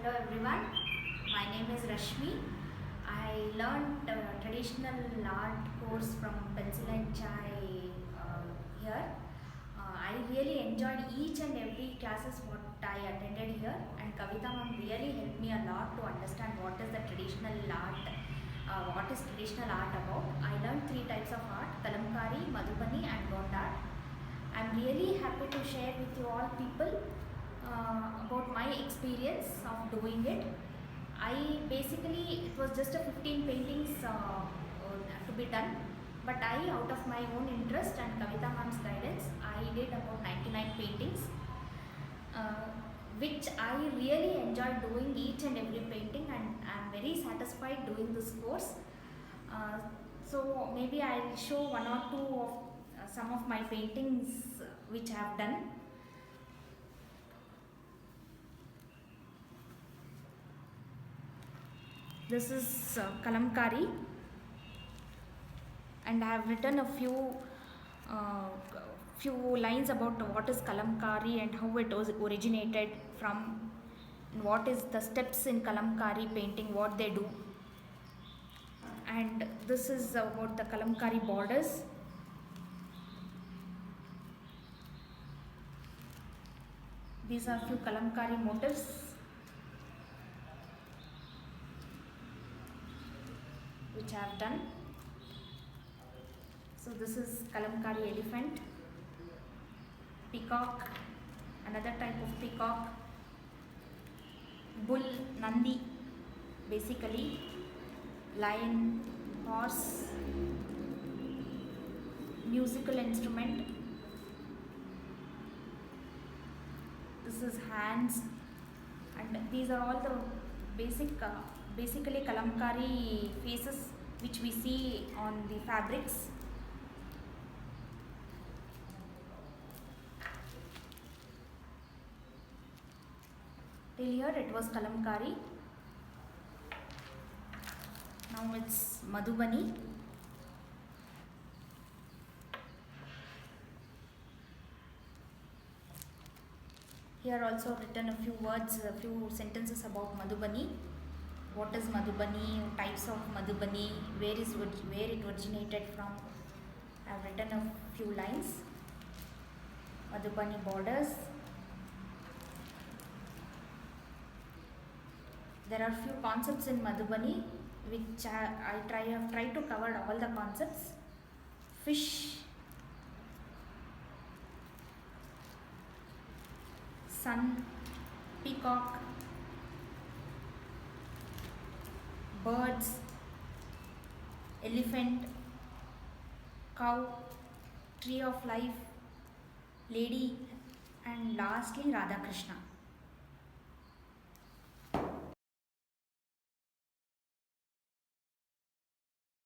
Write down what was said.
Hello everyone, my name is Rashmi. I learned traditional art course from Pencil and Chai here. I really enjoyed each and every classes what I attended here, and Kavita ma'am really helped me a lot to understand what is the traditional art, what is traditional art about. I learned three types of art: Kalamkari, Madhubani and Gond art. I'm really happy to share with you all people about my experience of doing it. It was just a 15 paintings to be done, but out of my own interest and Kavita ma'am's guidance, I did about 99 paintings, uh, which I really enjoyed doing each and every painting, and I'm very satisfied doing this course. Uh, so maybe I'll show one or two of some of my paintings which I have done. This is Kalamkari, and I have written a uh, few lines about what is Kalamkari and how it was originated from, and what is the steps in Kalamkari painting, what they do. And this is about the Kalamkari borders. These are few Kalamkari motifs which I have done. So this is Kalamkari elephant, peacock, another type of peacock, bull, Nandi, basically, lion, horse, musical instrument. This is hands, and these are all the basically Kalamkari faces which we see on the fabrics. Till here it was Kalamkari. Now it's Madhubani. Here also written a few words, a few sentences about Madhubani. What is Madhubani? Types of Madhubani? Where it originated from? I have written a few lines. Madhubani borders. There are few concepts in Madhubani which I have tried to cover all the concepts. Fish, sun, peacock, birds, elephant, cow, tree of life, lady, and lastly Radha Krishna.